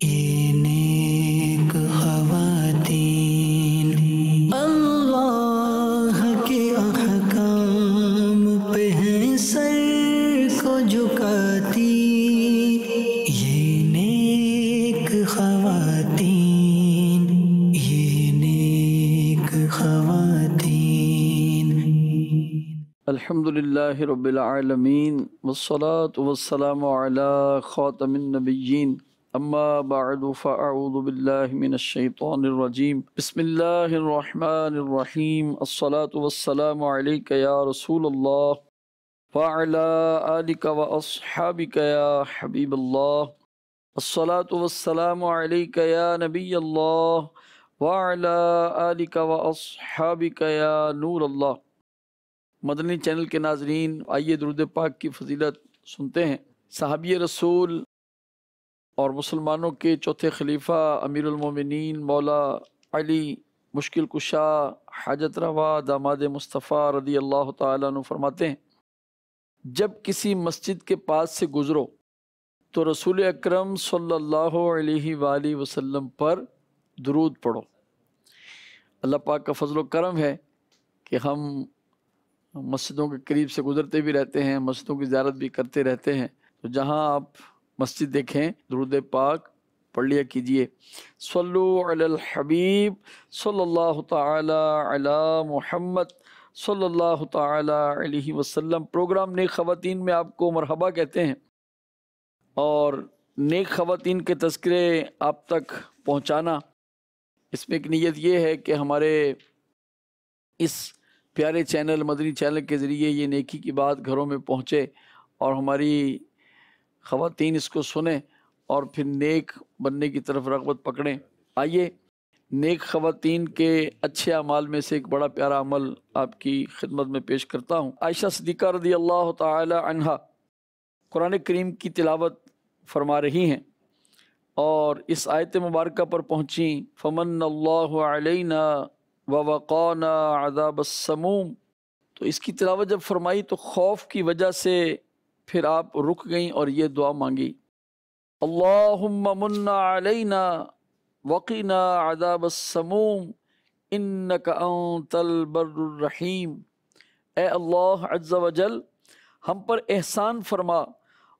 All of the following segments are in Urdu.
یہ نیک خواتین اللہ کے احکام پہ ہیں سر کو جھکاتی، یہ نیک خواتین، یہ نیک خواتین۔ الحمدللہ رب العالمین والصلاة والسلام علی خاتم النبیین، اما بعد فاعوذ باللہ من الشیطان الرجیم، بسم اللہ الرحمن الرحیم، الصلاة والسلام علیک یا رسول اللہ وعلی آلک واصحابک یا حبیب اللہ، الصلاة والسلام علیک یا نبی اللہ وعلی آلک واصحابک یا نور اللہ۔ مدنی چینل کے ناظرین، آئیے درود پاک کی فضیلت سنتے ہیں۔ صحابی رسول اور مسلمانوں کے چوتھے خلیفہ امیر المومنین مولا علی مشکل کشا حاجت روا داماد مصطفیٰ رضی اللہ تعالیٰ عنہ فرماتے ہیں، جب کسی مسجد کے پاس سے گزرو تو رسول اکرم صلی اللہ علیہ وآلہ وسلم پر درود پڑھو۔ اللہ پاک کا فضل و کرم ہے کہ ہم مسجدوں کے قریب سے گزرتے بھی رہتے ہیں، مسجدوں کی زیارت بھی کرتے رہتے ہیں، تو جہاں آپ مسجد دیکھیں درود پاک پڑھ لیا کیجئے۔ صلو علی الحبیب صلی اللہ تعالی علی محمد صلی اللہ تعالی علیہ وسلم۔ پروگرام نیک خواتین میں آپ کو مرحبا کہتے ہیں، اور نیک خواتین کے تذکرے آپ تک پہنچانا، اس میں ایک نیت یہ ہے کہ ہمارے اس پیارے چینل مدنی چینل کے ذریعے یہ نیکی کی بات گھروں میں پہنچے اور ہماری خواتین اس کو سنیں اور پھر نیک بننے کی طرف رغبت پکڑیں۔ آئیے نیک خواتین کے اچھے اعمال میں سے ایک بڑا پیارا عمل آپ کی خدمت میں پیش کرتا ہوں۔ عائشہ صدیقہ رضی اللہ تعالی عنہا قرآن کریم کی تلاوت فرما رہی ہیں اور اس آیت مبارکہ پر پہنچیں، فمن اللہ علینا ووقانا عذاب السموم۔ تو اس کی تلاوت جب فرمائی تو خوف کی وجہ سے پھر آپ رک گئیں اور یہ دعا مانگی، اللہم من علینا وقنا عذاب السموم انک انت البر الرحیم۔ اے اللہ عز و جل، ہم پر احسان فرما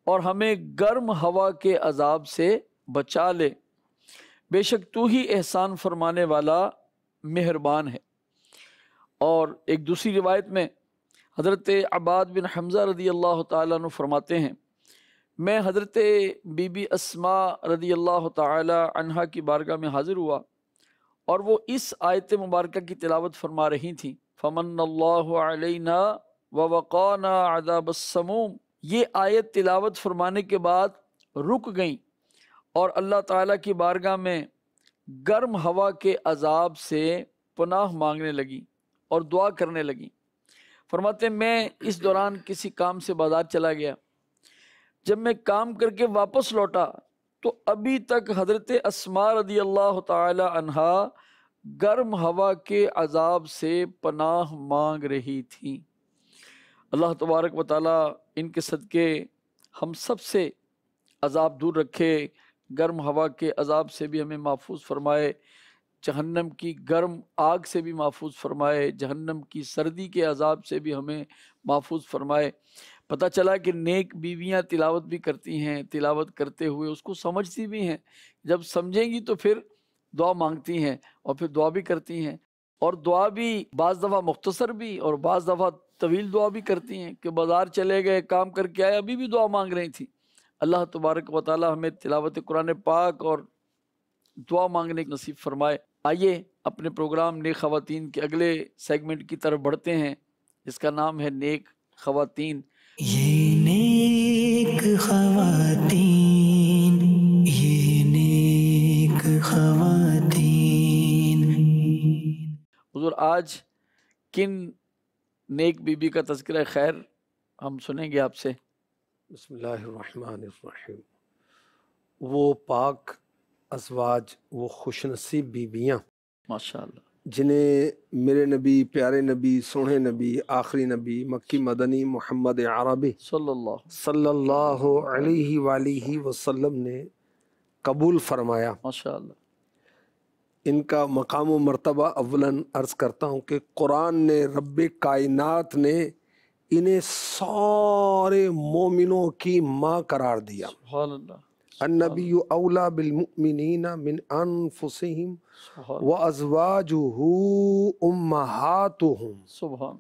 اور ہمیں گرم ہوا کے عذاب سے بچا لے، بے شک تو ہی احسان فرمانے والا مہربان ہے۔ اور ایک دوسری روایت میں حضرت عباد بن حمزہ رضی اللہ تعالیٰ عنہ فرماتے ہیں، میں حضرت بی بی اسماء رضی اللہ تعالیٰ عنہا کی بارگاہ میں حاضر ہوا اور وہ اس آیت مبارکہ کی تلاوت فرما رہی تھیں، فمن اللہ علینا ووقانا عذاب السموم۔ یہ آیت تلاوت فرمانے کے بعد رک گئیں اور اللہ تعالیٰ کی بارگاہ میں گرم ہوا کے عذاب سے پناہ مانگنے لگی اور دعا کرنے لگی۔ فرماتے ہیں میں اس دوران کسی کام سے بازار چلا گیا، جب میں کام کر کے واپس لوٹا تو ابھی تک حضرت اسماء رضی اللہ تعالی عنہا گرم ہوا کے عذاب سے پناہ مانگ رہی تھیں۔ اللہ تبارک و تعالی ان کے صدقے ہم سب سے عذاب دور رکھے، گرم ہوا کے عذاب سے بھی ہمیں محفوظ فرمائے، جہنم کی گرم آگ سے بھی محفوظ فرمائے، جہنم کی سردی کے عذاب سے بھی ہمیں محفوظ فرمائے۔ پتہ چلا کہ نیک بیویاں تلاوت بھی کرتی ہیں، تلاوت کرتے ہوئے اس کو سمجھتی بھی ہیں، جب سمجھیں گی تو پھر دعا مانگتی ہیں اور پھر دعا بھی کرتی ہیں، اور دعا بھی بعض دفعہ مختصر بھی اور بعض دفعہ طویل دعا بھی کرتی ہیں کہ بازار چلے گئے، کام کر کے آئے، ابھی بھی دعا مانگ رہی تھی۔ اللہ تبارک و تعالی ہمیں تلاوت قرآن پاک اور دعا مانگنے کی نصیب فرمائے۔ آئیے اپنے پروگرام نیک خواتین کے اگلے سیگمنٹ کی طرف بڑھتے ہیں، جس کا نام ہے نیک خواتین۔ یہ نیک خواتین، یہ نیک خواتین۔ حضور آج کن نیک بی بی کا تذکرہ خیر ہم سنیں گے آپ سے؟ بسم اللہ الرحمن الرحیم۔ وہ پاک ازواج، وہ خوش نصیب بیویاں ماشاءاللہ، جنہیں میرے نبی، پیارے نبی، سونے نبی، آخری نبی، مکی مدنی محمد عربی صلی اللہ علیہ وآلہ وسلم نے قبول فرمایا. ماشاءاللہ. ان کا مقام و مرتبہ اولاً عرض کرتا ہوں کہ قرآن نے، رب کائنات نے انہیں سارے مومنوں کی ماں قرار دیا. سبحان اللہ. النبی اولا بالمؤمنین من انفسہم وازواجہ امہاتہم. سبحان.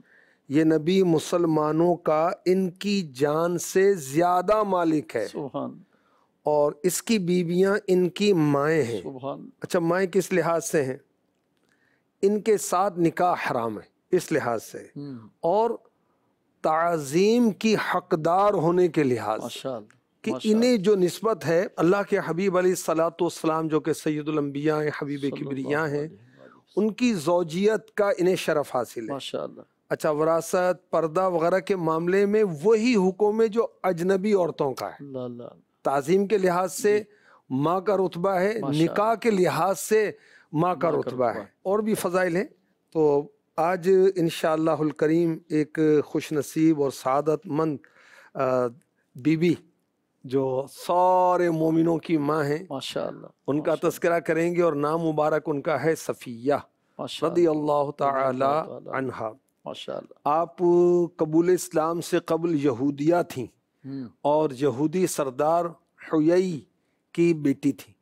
یہ نبی مسلمانوں کا ان کی جان سے زیادہ مالک ہے، سبحان. اور اس کی بیویاں ان کی مائیں ہیں. سبحان. اچھا، مائیں کس لحاظ سے ہیں؟ ان کے ساتھ نکاح حرام ہے اس لحاظ سے، اور تعظیم کی حقدار ہونے کے لحاظ سے ماشاءاللہ. کہ انہیں جو نسبت ہے اللہ کے حبیب علیہ الصلاۃ والسلام جو کہ سید الانبیاء ہیں، حبیب کبریاء ہیں، ان کی زوجیت کا انہیں شرف حاصل ہے. ماشاءاللہ. اچھا، وراثت، پردہ وغیرہ کے معاملے میں وہی حکم ہے جو اجنبی عورتوں کا ہے. اللہ اللہ. تعظیم کے لحاظ سے ماں کا رتبہ ہے، نکاح کے لحاظ سے ماں کا رتبہ ہے، اور بھی فضائل ہیں. تو آج انشاءاللہ الکریم ایک خوش نصیب اور سعادت مند بی بی جو سارے مومنوں کی ماں ہیں، ماشاءاللہ، ان کا تذکرہ کریں گے، اور نام مبارک ان کا ہے صفیہ رضی اللہ تعالی عنہا. ماشاءاللہ. آپ قبول اسلام سے قبل یہودیہ تھیں، اور یہودی سردار حیی کی بیٹی تھی.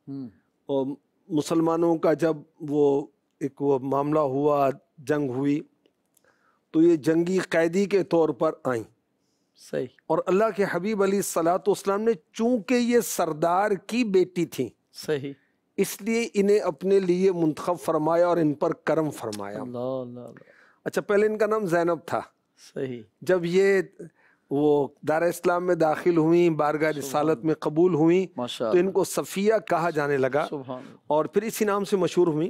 اور مسلمانوں کا جب وہ معاملہ ہوا، جنگ ہوئی، تو یہ جنگی قیدی کے طور پر آئیں. صحیح. اور اللہ کے حبیب علیہ الصلاۃ والسلام نے چونکہ یہ سردار کی بیٹی تھیں، صحیح، اس لیے انہیں اپنے لیے منتخب فرمایا اور ان پر کرم فرمایا. اللہ اللہ اللہ. اچھا، پہلے ان کا نام زینب تھا. صحیح. جب یہ وہ دار اسلام میں داخل ہوئیں، بارگاہ رسالت میں قبول ہوئیں، تو ان کو صفیہ کہا جانے لگا، اور پھر اسی نام سے مشہور ہوئیں.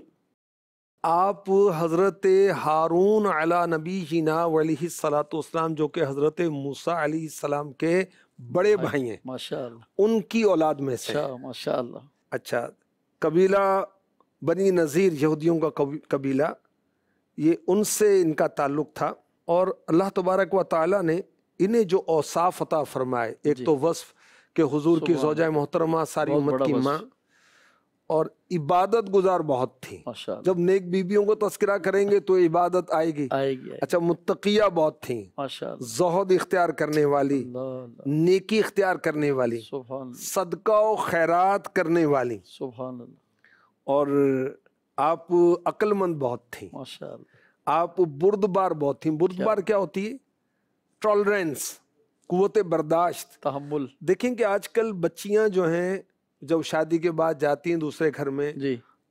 آپ حضرت ہارون علی نبینا علیہ الصلاۃ والسلام جو کہ حضرت موسیٰ علیہ السلام کے بڑے بھائی ہیں، ماشاءاللہ، ان کی اولاد میں سے. ماشاءاللہ. اچھا، قبیلہ بنی نذیر، یہودیوں کا قبیلہ، یہ ان سے ان کا تعلق تھا. اور اللہ تبارک و تعالی نے انہیں جو اوصاف عطا فرمائے، ایک تو وصف کہ حضور کی زوجہ محترمہ، ساری امت کی ماں، اور عبادت گزار بہت تھی. جب نیک بیویوں کو تذکرہ کریں گے تو عبادت آئے گی. اچھا، متقیہ بہت تھیں، زہد اختیار کرنے والی، نیکی اختیار کرنے والی، صدقہ و خیرات کرنے والی، اور آپ عقل مند بہت تھیں. آپ بردبار بہت تھیں. بردبار کیا ہوتی ہے؟ ٹالرنس، قوت برداشت، تحمل. دیکھیں کہ آج کل بچیاں جو ہیں جب شادی کے بعد جاتی ہیں دوسرے گھر میں،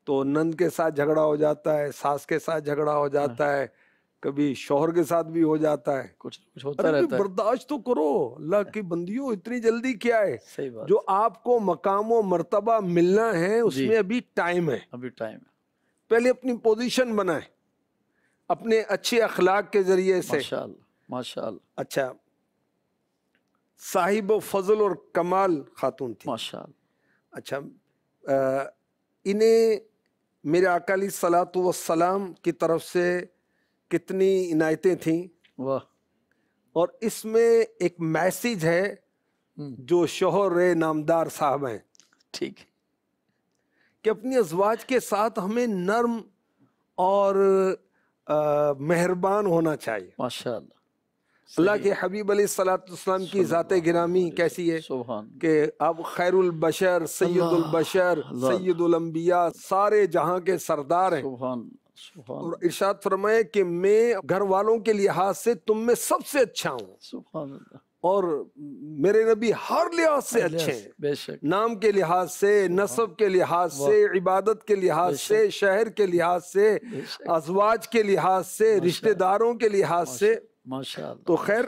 تو نند کے ساتھ جھگڑا ہو جاتا ہے، ساس کے ساتھ جھگڑا ہو جاتا ہے، کبھی شوہر کے ساتھ بھی ہو جاتا ہے. کچھ ہوتا رہتا ہے. برداشت تو کرو، اللہ کی بندیوں، اتنی جلدی کیا ہے؟ جو آپ کو مقام و مرتبہ ملنا ہے اس میں ابھی ٹائم ہے. ابھی ٹائم ہے. پہلے اپنی پوزیشن بنائیں اپنے اچھے اخلاق کے ذریعے سے. ماشاءاللہ، ماشاءاللہ. اچھا، صاحب و فضل اور کمال خاتون تھی. ماشاءاللہ. اچھا، انہیں میرے آقا علیہ الصلاۃ والسلام کی طرف سے کتنی عنایتیں تھیں. واہ. اور اس میں ایک میسیج ہے جو شوہر نامدار صاحب ہیں، ٹھیک، کہ اپنی ازواج کے ساتھ ہمیں نرم اور مہربان ہونا چاہیے. ماشاءاللہ. اللہ کے حبیب علیہ الصلاۃ والسلام کی ذات گرامی کیسی ہے کہ آپ خیر البشر، سید البشر، سید الانبیاء، سارے جہاں کے سردار ہیں. اور ارشاد فرمائے کہ میں گھر والوں کے لحاظ سے تم میں سب سے اچھا ہوں. سبحان اللہ. اور میرے نبی ہر لحاظ سے اچھے ہیں، بے شک. نام کے لحاظ سے، نسب کے لحاظ سے، عبادت کے لحاظ سے، شہر کے لحاظ سے، ازواج کے لحاظ سے، رشتہ داروں کے لحاظ سے. ماشاءاللہ. تو خیر،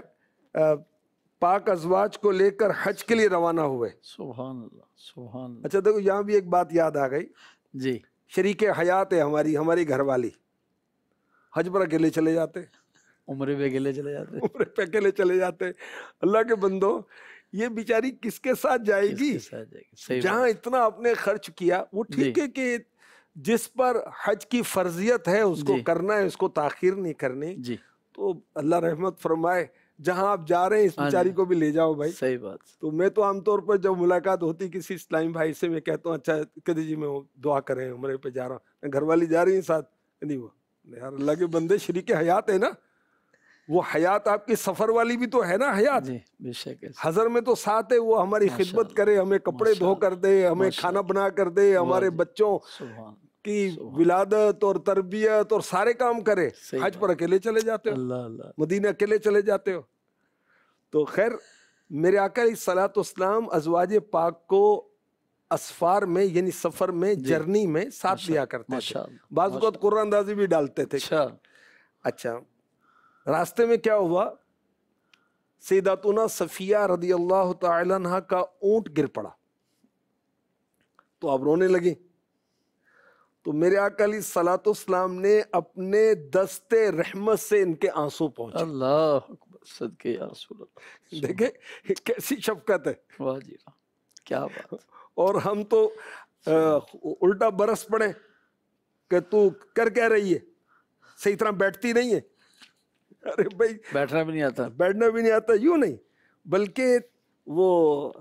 پاک ازواج کو لے کر حج کے لیے روانہ ہوئے. سبحان اللہ، سبحان اللہ. اچھا دیکھو، یہاں بھی ایک بات یاد آ گئی. جی. شریک حیات ہے ہماری گھر والی، حج پر اکیلے چلے جاتے، عمرے پہ اکیلے چلے جاتے، عمرے پہ اکیلے چلے جاتے. اللہ کے بندو، یہ بیچاری کس کے ساتھ جائے گی؟ جہاں اتنا آپ نے خرچ کیا. وہ ٹھیک ہے کہ جس پر حج کی فرضیت ہے اس کو کرنا ہے، اس کو تاخیر نہیں کرنی. جی. تو اللہ رحمت فرمائے، جہاں آپ جا رہے ہیں اس بیچاری کو بھی لے جاؤ بھائی. صحیح بات. تو میں تو عام طور پر جب ملاقات ہوتی کسی اسلامی بھائی سے میں کہتا ہوں اچھا کہتے جی میں دعا کریں عمرے پہ جا رہا ہوں, گھر والی جا رہی ہیں ساتھ, نہیں وہ یار اللہ کے بندے شریک حیات ہے نا, وہ حیات آپ کی سفر والی بھی تو ہے نا حیات. جی بے شک. حضر میں تو ساتھ ہے, وہ ہماری خدمت کرے, ہمیں کپڑے دھو کر دے, ہمیں کھانا بنا کر دے, ہمارے بچوں کی ولادت اور تربیت اور سارے کام کرے. حج پر اکیلے چلے جاتے ہو, مدینہ اکیلے چلے جاتے ہو. تو خیر میرے آقا علیہ الصلوۃ والسلام ازواج پاک کو اسفار میں یعنی سفر میں جرنی میں ساتھ لیا کرتے تھے, بعض اوقات قرآن اندازی بھی ڈالتے تھے. اچھا راستے میں کیا ہوا, سیداتنا صفیہ رضی اللہ تعالی عنہ کا اونٹ گر پڑا تو آپ رونے لگی. تو میرے آقا علیہ الصلوۃ والسلام نے اپنے دستے رحمت سے ان کے آنسو پہنچے. اللہ اکبر, صدقے یا رسول اللہ. دیکھیں کیسی شفقت ہے, واہ جی کیا بات. اور ہم تو الٹا برس پڑے کہ تو کر کیا رہی ہے, صحیح طرح بیٹھتی نہیں ہے. ارے بھائی بیٹھنا بھی نہیں آتا, بیٹھنا بھی نہیں آتا, یوں نہیں بلکہ وہ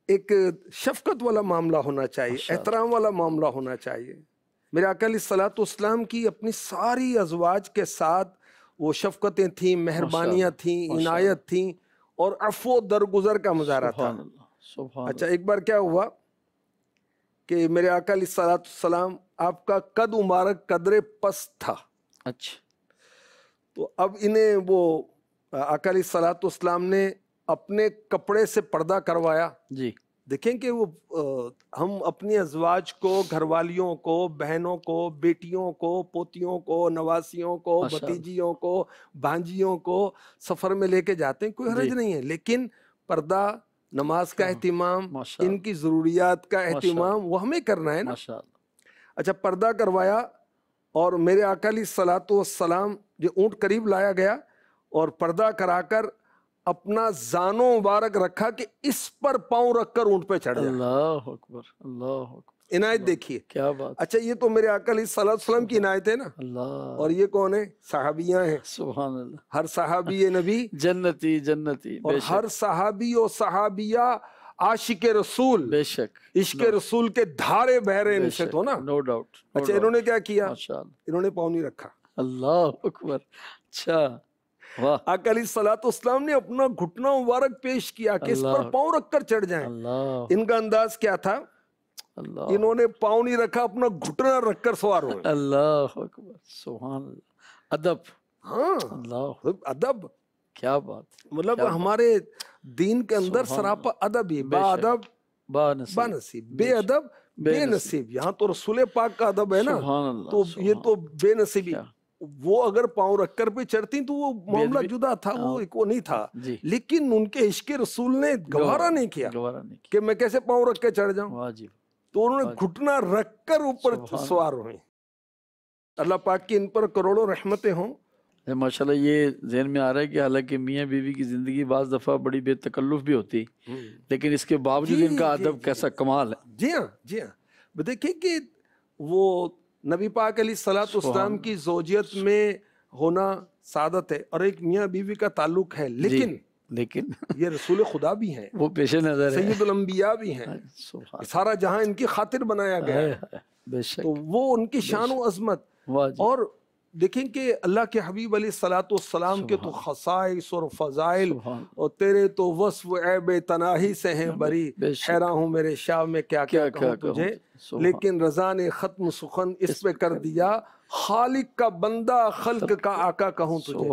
ایک شفقت والا معاملہ ہونا چاہیے, احترام والا معاملہ ہونا چاہیے. میرے آقا علیہ الصلوۃ والسلام کی اپنی ساری ازواج کے ساتھ وہ شفقتیں تھیں, مہربانیاں تھیں, عنایت تھیں اور عفو درگزر کا مظاہرہ تھا. اچھا ایک بار کیا ہوا کہ میرے آقا علیہ الصلوۃ والسلام آپ کا قد مبارک قدر پست تھا. اچھا تو اب انہیں وہ آقا علیہ الصلوۃ والسلام نے اپنے کپڑے سے پردہ کروایا. جی دیکھیں کہ وہ ہم اپنی ازواج کو, گھر والیوں کو, بہنوں کو, بیٹیوں کو, پوتیوں کو, نواسیوں کو, بھتیجیوں کو, بھانجیوں کو سفر میں لے کے جاتے ہیں, کوئی حرج نہیں ہے, لیکن پردہ, نماز کا اہتمام, ان کی ضروریات کا اہتمام وہ ہمیں کرنا ہے نا. اچھا پردہ کروایا اور میرے آقا علیہ الصلوۃ والسلام جو اونٹ قریب لایا گیا اور پردہ کرا کر اپنا زانو مبارک رکھا کہ اس پر پاؤں رکھ کر اونٹ پہ چڑھ جائے. اللہ اکبر, اللہ اکبر, عنایت دیکھیے کیا بات. اچھا یہ تو میرے آقا علیہ الصلوۃ والسلام کی عنایت ہے نا, اللہ. اور یہ کون ہے, صحابیاں ہیں. سبحان اللہ. ہر صحابی نبی جنتی جنتی, اور ہر صحابی و صحابیہ عاشق رسول, بے شک, عشق رسول کے دھارے بہ رہے ان سے تو نا, نو ڈاؤٹ. اچھا انہوں نے کیا کیا, انہوں نے پاؤں نہیں رکھا. اللہ اکبر. اچھا واہ. آقا علیہ الصلوۃ والسلام نے اپنا گھٹنا مبارک پیش کیا کہ اس پر پاؤں رکھ کر چڑھ جائیں. ان کا انداز کیا تھا, انہوں نے پاؤں نہیں رکھا, اپنا گھٹنا رکھ کر سوار ہوئے. اللہ اکبر, سبحان اللہ. ادب, ہاں اللہ ادب, کیا بات. مطلب ہمارے دین کے اندر سراپا ادب ہی, با ادب با نصیب, بے ادب بے نصیب. یہاں تو رسول پاک کا ادب ہے نا, تو یہ تو بے نصیبی. وہ اگر پاؤں رکھ کر پہ چڑھتی تو وہ معاملہ جدا تھا, وہ نہیں تھا, لیکن ان کے عشق رسول نے گوارا نہیں کیا کہ میں کیسے پاؤں رکھ کے چڑھ جاؤں, تو انہوں نے گھٹنا رکھ کر اوپر سوار ہوئے. اللہ پاک کی ان پر کروڑوں رحمتیں ہوں. ماشاءاللہ یہ ذہن میں آ رہا ہے کہ حالانکہ میاں بیوی کی زندگی بعض دفعہ بڑی بے تکلف بھی ہوتی, لیکن اس کے باوجود ان کا ادب کیسا کمال ہے. جی ہاں جی ہاں, دیکھیں کہ وہ نبی پاک علیہ الصلوۃ والسلام کی زوجیت میں ہونا سعادت ہے اور ایک میاں بیوی کا تعلق ہے, لیکن یہ رسول خدا بھی ہیں, وہ پیش نظر ہے, سید الانبیاء بھی ہیں, سارا جہاں ان کی خاطر بنایا گیا ہے, تو وہ ان کی شان و عظمت. اور دیکھیں کہ اللہ کے حبیب علیہ الصلوۃ والسلام کے تو خصائص اور فضائل اور تیرے تو وصف عیب تناہی سے ہیں بری, حیران ہوں میرے شاہ میں کیا کیا کہوں تجھے, لیکن رضا نے ختم سخن اس پہ کر دیا, خالق کا بندہ خلق کا آقا کہوں تجھے.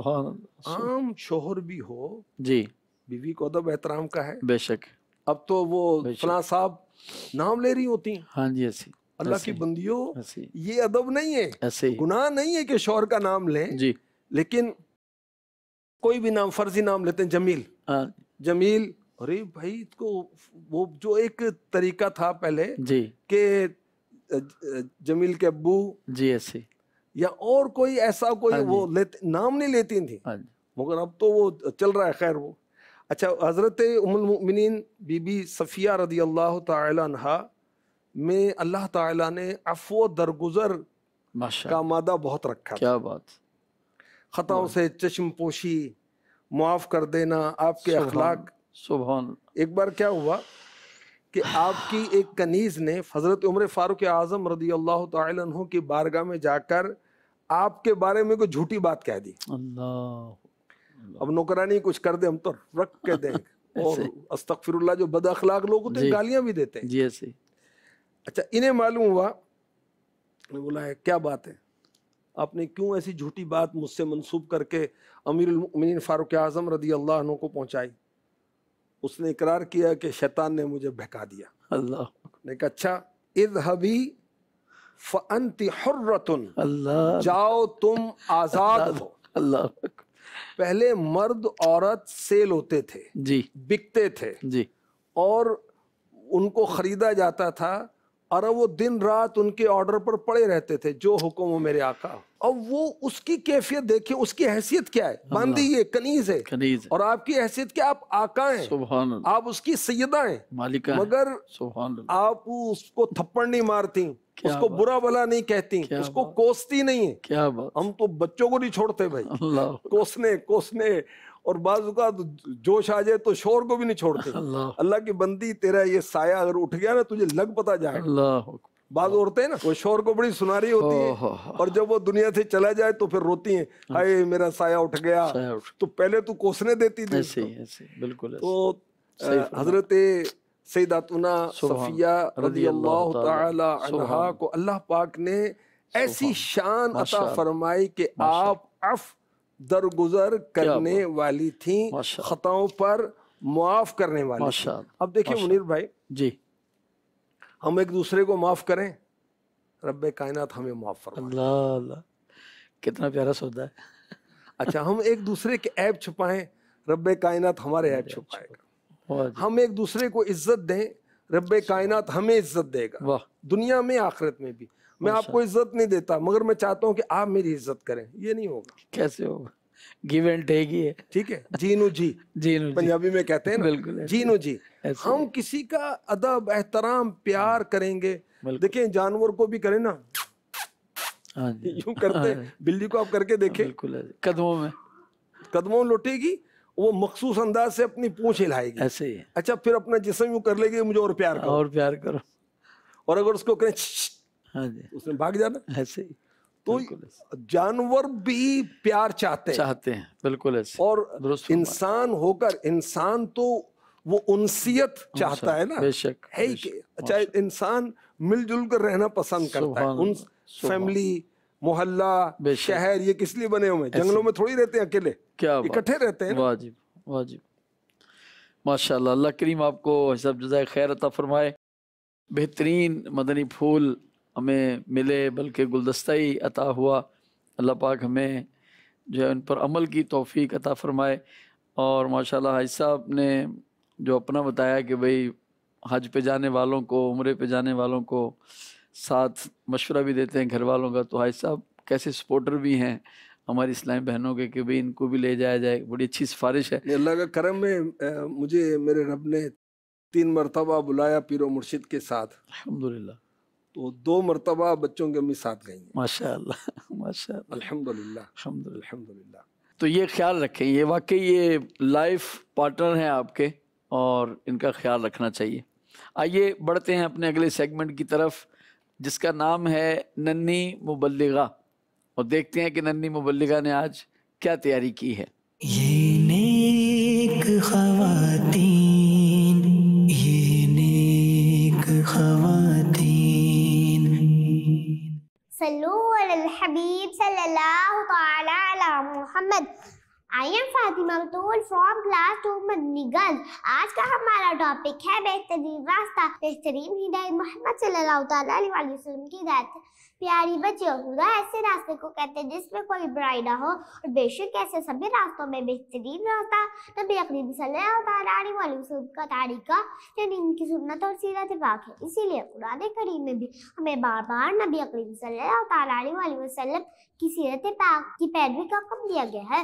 عام شوہر بھی ہو جی, بیوی کو ادب احترام کا ہے, بے شک. اب تو وہ فلاں صاحب نام لے رہی ہوتی ہیں, ہاں جی ایسی, اللہ کی بندیوں یہ ادب نہیں ہے, گناہ نہیں ہے کہ شوہر کا نام لیں, لیکن کوئی بھی نام, فرضی نام لیتے ہیں, جمیل, جمیل, ارے بھائی کو وہ جو ایک طریقہ تھا پہلے کہ جمیل کے ابو جی ایسے, یا اور کوئی ایسا کوئی وہ نام نہیں لیتی تھی, مگر اب تو وہ چل رہا ہے. خیر وہ اچھا, حضرت ام المؤمنین بی بی صفیہ رضی اللہ تعالی عنہا میں اللہ تعالیٰ نے عفو درگزر کا مادہ بہت رکھا. کیا بات. خطاؤں سے چشم پوشی معاف کر دینا، آپ کے اخلاق. سبحان. ایک بار کیا ہوا کہ آپ کی ایک کنیز نے حضرت عمر فاروق اعظم رضی اللہ تعالی عنہ کی بارگاہ میں جا کر آپ کے بارے میں کوئی جھوٹی بات کہہ دی. اللہ. اب نوکرانی کچھ کر دے ہم تو رکھ کے دیں. اور استغفر اللہ، جو بد اخلاق لوگ ہوتے ہیں گالیاں بھی دیتے ہیں. جی ایسے. اچھا انہیں معلوم ہوا، بولا ہے کیا بات ہے، آپ نے کیوں ایسی جھوٹی بات مجھ سے منسوب کر کے امیر المؤمنین فاروق اعظم رضی اللہ عنہ کو پہنچائی؟ اس نے اقرار کیا کہ شیطان نے مجھے بہکا دیا. اللہ. نے کہا اچھا، اذهبی فانت حرۃ، اللہ. جاؤ تم آزاد ہو. اللہ. پہلے مرد عورت سیل ہوتے تھے، جی بکتے تھے، جی. اور ان کو خریدا جاتا تھا، اور وہ دن رات ان کے آرڈر پر پڑے رہتے تھے، جو حکم ہو میرے آقا. اور وہ اس کی کیفیت دیکھیں، اس کی حیثیت کیا ہے، باندی ہے، کنیز ہے، کنیز. اور آپ کی حیثیت کیا، آپ آقا ہیں، سبحان اللہ. آپ اس کی سیدہ ہیں، مالکہ. مگر سبحان اللہ. آپ اس کو تھپڑ نہیں مارتی، اس کو برا بلا نہیں کہتی، اس کو کوستی نہیں ہے. کیا بات. ہم تو بچوں کو نہیں چھوڑتے بھائی، اللہ. کوسنے اور بعض اوقات جوش آ جائے تو شور کو بھی نہیں چھوڑتے. اللہ. اللہ کی بندی، تیرا یہ سایہ اگر اٹھ گیا نا تجھے لگ پتا جائے. اللہ. بعض عورتیں نا وہ شور کو بڑی سناری ہوتی ہیں، اور جب وہ دنیا سے چلا جائے تو پھر روتی ہیں، ہائے میرا سایہ اٹھ گیا. تو پہلے تو کوسنے دیتی تھی. ایسے ایسے بالکل. تو حضرت سیداتنا صفیہ رضی اللہ تعالی عنہا کو اللہ پاک نے ایسی شان عطا فرمائی کہ آپ عفو درگزر کرنے والی تھیں، خطاؤں پر معاف کرنے والی تھیں. اب دیکھیں منیر بھائی، جی ہم ایک دوسرے کو معاف کریں، رب کائنات ہمیں معاف فرمائے. اللہ. اللہ کتنا پیارا سودا ہے. اچھا ہم ایک دوسرے کے عیب چھپائیں، رب کائنات ہمارے عیب چھپائے گا. ہم ایک دوسرے کو عزت دیں، رب کائنات ہمیں عزت دے گا، دنیا میں آخرت میں بھی. میں آپ کو عزت نہیں دیتا، مگر میں چاہتا ہوں کہ آپ میری عزت کریں. یہ نہیں ہوگا. کیسے ہوگا؟ گیو اینڈ ٹیک ہی ہے. ٹھیک ہے، جینو جی، پنجابی میں کہتے ہیں نا، جینو جی. ہم کسی کا ادب احترام پیار کریں گے. دیکھیں جانور کو بھی کریں نا، یوں کرتے، بلی کو آپ کر کے دیکھیں، قدموں لوٹے گی، وہ مخصوص انداز سے اپنی پونچھ ہلائے گی. ایسے ہی. اچھا پھر اپنا جسم یوں کر لے گی، مجھے اور پیار کرو، اور پیار کرو. اور اگر اس کو کریں اس نے بھاگ جانا. ایسے ہی. تو جانور بھی پیار چاہتے ہیں. بالکل ایسے. اور انسان ہو کر، انسان تو وہ انسیت چاہتا ہے نا. بے شک ہے ہی کہ اچھا انسان مل جل کر رہنا پسند کرتا ہے. فیملی، محلہ، شہر، یہ کس لیے بنے ہوئے ہیں؟ جنگلوں میں تھوڑی رہتے ہیں اکیلے، اکٹھے رہتے ہیں. واجب. ماشاء اللہ. اللہ کریم آپ کو حساب جزائے خیر عطا فرمائے. بہترین مدنی پھول ہمیں ملے، بلکہ گلدستہ ہی عطا ہوا. اللہ پاک ہمیں جو ہے ان پر عمل کی توفیق عطا فرمائے. اور ماشاءاللہ حاج صاحب نے جو اپنا بتایا کہ بھئی حج پہ جانے والوں کو، عمرے پہ جانے والوں کو ساتھ مشورہ بھی دیتے ہیں گھر والوں کا. تو حاج صاحب کیسے سپورٹر بھی ہیں ہماری اسلامی بہنوں کے کہ بھئی ان کو بھی لے جایا جائے. بڑی اچھی سفارش ہے. اللہ کا کرم میں مجھے میرے رب نے 3 مرتبہ بلایا پیر و مرشد کے ساتھ، الحمدللہ. تو 2 مرتبہ بچوں کے امی ساتھ گئی ہیں. ماشاءاللہ ماشاءاللہ. الحمدللہ الحمدللہ. الحمدللہ. تو یہ خیال رکھیں، یہ واقعی یہ لائف پارٹنر ہیں آپ کے، اور ان کا خیال رکھنا چاہیے. آئیے بڑھتے ہیں اپنے اگلے سیگمنٹ کی طرف، جس کا نام ہے ننھی مبلغہ، اور دیکھتے ہیں کہ ننھی مبلغہ نے آج کیا تیاری کی ہے. یہ نیک خواتین، یہ نیک خواتین. صلو علی الحبیب صلی اللہ تعالی علی محمد. I am Fatima بطول from class 2 Madani girls. آج کا ہمارا ٹاپک ہے بہترین راستہ. بہترین ہدایت محمد صلی اللہ تعالیٰ علیہ وسلم کی ہدایت. پیاری بچیوں، خدا ایسے راستے کو کہتے ہیں جس میں کوئی برائی نہ ہو، اور بے شک ایسے سبھی راستوں میں بہترین راستہ نبی اکرم صلی اللہ تعالیٰ علیہ وسلم کا طریقہ، یعنی ان کی سنت اور سیرت پاک ہے. اسی لیے قرآن کریم میں بھی ہمیں بار بار نبی اکرم صلی اللہ تعالیٰ علیہ وسلم کی سیرت پاک کی پیروی کا حکم دیا گیا ہے.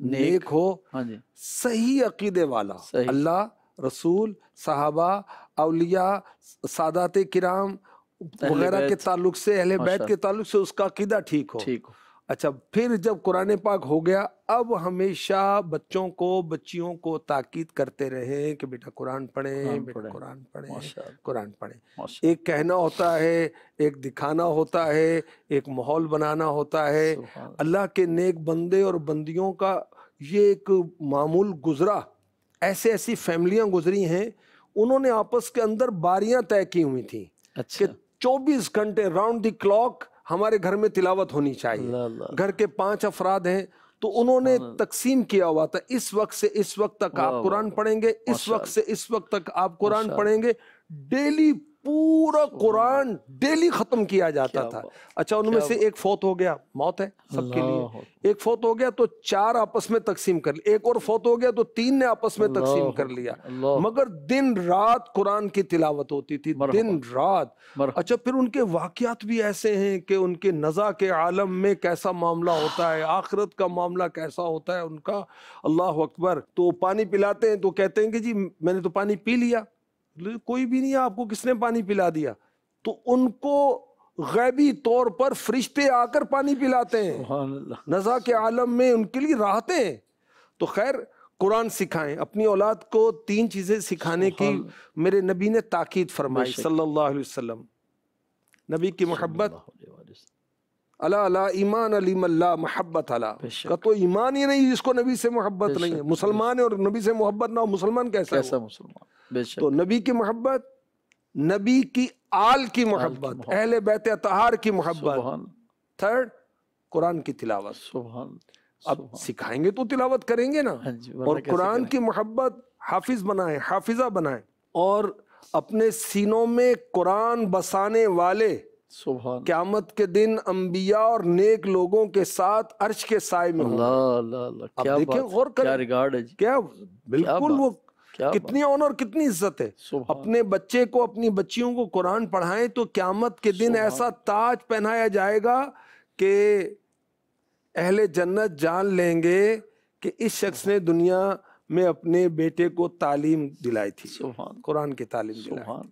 نیک ہو، ہاں جی، صحیح عقیدے والا، صحیح، اللہ، رسول، صحابہ، اولیاء، سادات کرام وغیرہ کے بیت، تعلق سے، اہل بیت ماشاء کے تعلق سے اس کا عقیدہ ٹھیک ہو۔ ٹھیک ہو، اچھا، پھر جب قرآن پاک ہو گیا، اب ہمیشہ بچوں کو، بچیوں کو تاکید کرتے رہیں کہ بیٹا قرآن پڑھیں، قرآن بیٹا پڑھیں، قرآن پڑھیں، ماشاء اللہ، قرآن پڑھیں۔ ماشاء اللہ، ایک کہنا ہوتا ہے، ایک دکھانا ہوتا ہے، ایک ماحول بنانا ہوتا ہے۔ سبحان اللہ، اللہ کے نیک بندے اور بندیوں کا یہ ایک معمول گزرا، ایسی فیملیاں گزری ہیں، انہوں نے آپس کے اندر باریاں طے کی ہوئی تھیں کہ اچھا، 24 گھنٹے راؤنڈ دی کلاک ہمارے گھر میں تلاوت ہونی چاہیے۔ اللہ اللہ، گھر کے 5 افراد ہیں تو انہوں نے تقسیم کیا ہوا تھا، اس وقت سے اس وقت تک واہ، آپ واہ، قرآن پڑھیں گے، اس ماشاء وقت سے اس وقت تک آپ قرآن ماشاء پڑھیں گے، ڈیلی پورا قرآن ڈیلی ختم کیا جاتا کیا تھا۔ بات، اچھا، ان میں سے ایک فوت ہو گیا، موت ہے سب کے لیے، اللہ، ایک فوت ہو گیا تو 4 آپس میں تقسیم کر لیا، ایک اور فوت ہو گیا تو 3 نے آپس میں تقسیم کر لیا، اللہ، مگر دن رات قرآن کی تلاوت ہوتی تھی، مرحبا، دن رات۔ مرحبا، اچھا، پھر ان کے واقعات بھی ایسے ہیں کہ ان کے نزا کے عالم میں کیسا معاملہ ہوتا ہے، آخرت کا معاملہ کیسا ہوتا ہے ان کا، اللہ اکبر۔ تو پانی پلاتے ہیں تو کہتے ہیں کہ جی میں نے تو پانی پی لیا، کوئی بھی نہیں، آپ کو کس نے پانی پلا دیا؟ تو ان کو غیبی طور پر فرشتے آ کر پانی پلاتے ہیں، سبحان اللہ، نزا کے عالم میں ان کے لیے راحتیں ہیں۔ تو خیر، قرآن سکھائیں اپنی اولاد کو، 3 چیزیں سکھانے کی میرے نبی نے تاکید فرمائی صلی اللہ علیہ وسلم۔ نبی کی محبت، اللہ اللہ ایمان علی اللہ محبت اللہ کا تو ایمان ہی نہیں جس کو نبی سے محبت نہیں ہے۔ مسلمان ہے اور نبی سے محبت نہ ہو، مسلمان کیسا ہے؟ مسلمان، بے شک، تو نبی کی محبت، نبی کی آل کی محبت، اہل بیت اطہار کی محبت، سبحان، تھرڈ قرآن کی تلاوت۔ سبحان، اب سکھائیں گے تو تلاوت کریں گے نا، ہاں جی، اور قرآن کی محبت حافظ بنائیں، حافظہ بنائیں، اور اپنے سینوں میں قرآن بسانے والے سبحان، قیامت کے دن انبیاء اور نیک لوگوں کے ساتھ عرش کے سائے میں ہوں گے۔ اللہ اللہ اللہ، اب کیا دیکھیں، بات، غور کریں، کیا ریگارڈ ہے جی، کیا بالکل وہ کیا کتنی آنر، کتنی عزت ہے۔ سبحان، اپنے بچے کو، اپنی بچیوں کو قرآن پڑھائیں تو قیامت کے دن ایسا تاج پہنایا جائے گا کہ اہل جنت جان لیں گے کہ اس شخص نے دنیا میں اپنے بیٹے کو تعلیم دلائی تھی، سبحان، قرآن کی تعلیم دلائی، سبحان،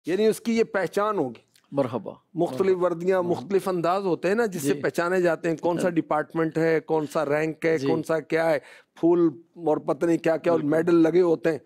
یعنی اس کی یہ پہچان ہوگی۔ مرحبا، مختلف وردیاں، مختلف انداز ہوتے ہیں نا جس سے پہچانے جاتے ہیں، کون سا ڈپارٹمنٹ ہے، کون سا رینک ہے، کون سا کیا ہے، پھول اور پتہ نہیں کیا کیا اور میڈل لگے ہوتے ہیں۔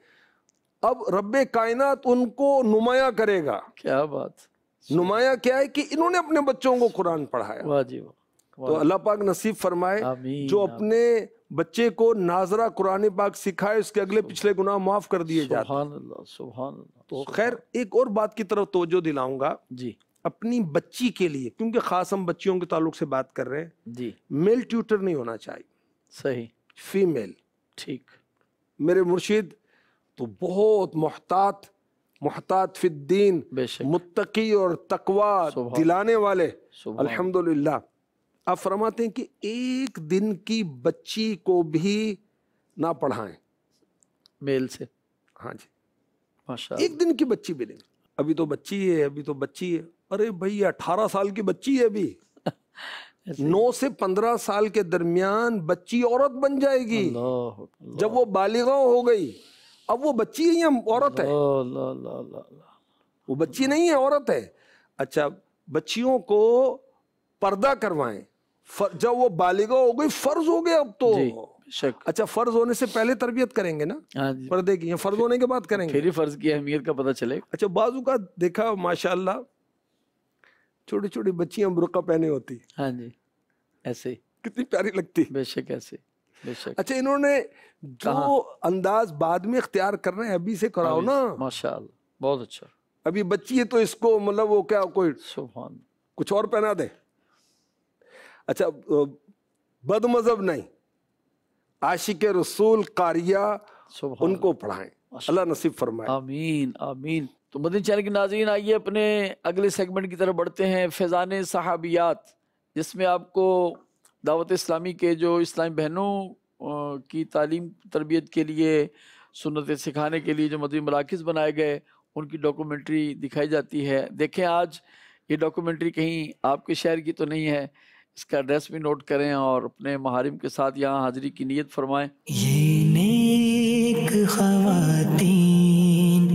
اب رب کائنات ان کو نمایاں کرے گا۔ کیا بات، نمایاں کیا ہے کہ انہوں نے اپنے بچوں کو قرآن پڑھایا۔ واہ جی واہ، تو اللہ پاک نصیب فرمائے آمین، جو اپنے بچے کو ناظرہ قرآن پاک سکھائے، اس کے اگلے پچھلے گناہ معاف کر دیے جاتے ہیں۔ سبحان اللہ، سبحان اللہ، تو خیر، ایک اور بات کی طرف توجہ دلاؤں گا، جی اپنی بچی کے لیے، کیونکہ خاص ہم بچیوں کے تعلق سے بات کر رہے ہیں، جی، میل ٹیوٹر نہیں ہونا چاہیے، صحیح، فیمیل۔ ٹھیک، میرے مرشد تو بہت محتاط فی الدین، بے شک، متقی اور تقوی سبحان، دلانے والے، سبحان، الحمدللہ۔ آپ فرماتے ہیں کہ ایک دن کی بچی کو بھی نہ پڑھائیں، میل سے، ہاں جی، ماشاء اللہ، ایک دن کی بچی بھی نہیں، ابھی تو بچی ہے، ابھی تو بچی ہے، ارے بھائی 18 سال کی بچی ہے، ابھی 9 سے 15 سال کے درمیان بچی عورت بن جائے گی، اللہ، جب وہ بالغہ ہو گئی، اب وہ بچی ہے یا عورت ہے؟ اللہ اللہ اللہ اللہ، وہ بچی نہیں ہے، عورت ہے۔ اچھا، بچیوں کو پردہ کروائیں، جب وہ بالغہ ہو گئی، فرض ہو گیا اب تو۔ جی، بے شک، اچھا، فرض ہونے سے پہلے تربیت کریں گے نا ہاں جی، پردے کی، یا فرض ہونے کے بعد کریں گے؟ پھر ہی فرض کی اہمیت کا پتہ چلے گا، اچھا، بعض اوقات دیکھا ماشاءاللہ چھوٹی چھوٹی بچیاں برقع پہنے ہوتی، ہاں جی، ایسے، کتنی پیاری لگتی۔ بے شک، ایسے، بے شک، اچھا، انہوں نے جو انداز بعد میں اختیار کر رہے ہیں، ابھی سے کراؤ نا۔ ماشاء اللہ، بہت اچھا، ابھی بچی ہے تو اس کو مطلب وہ کیا کوئی سبحان، کچھ اور پہنا دے۔ اچھا، بد مذہب نہیں، عاشق رسول قاریہ سبحان، ان کو پڑھائیں، اللہ نصیب فرمائے۔ آمین آمین۔ تو مدنی چینل کے ناظرین، آئیے اپنے اگلے سیگمنٹ کی طرف بڑھتے ہیں، فیضان صحابیات، جس میں آپ کو دعوت اسلامی کے جو اسلامی بہنوں کی تعلیم تربیت کے لیے، سنتیں سکھانے کے لیے جو مدنی مراکز بنائے گئے، ان کی ڈاکومنٹری دکھائی جاتی ہے۔ دیکھیں، آج یہ ڈاکومنٹری کہیں آپ کے شہر کی تو نہیں ہے، اس کا ایڈریس بھی نوٹ کریں اور اپنے محارم کے ساتھ یہاں حاضری کی نیت فرمائیں۔ یہ نیک خواتین،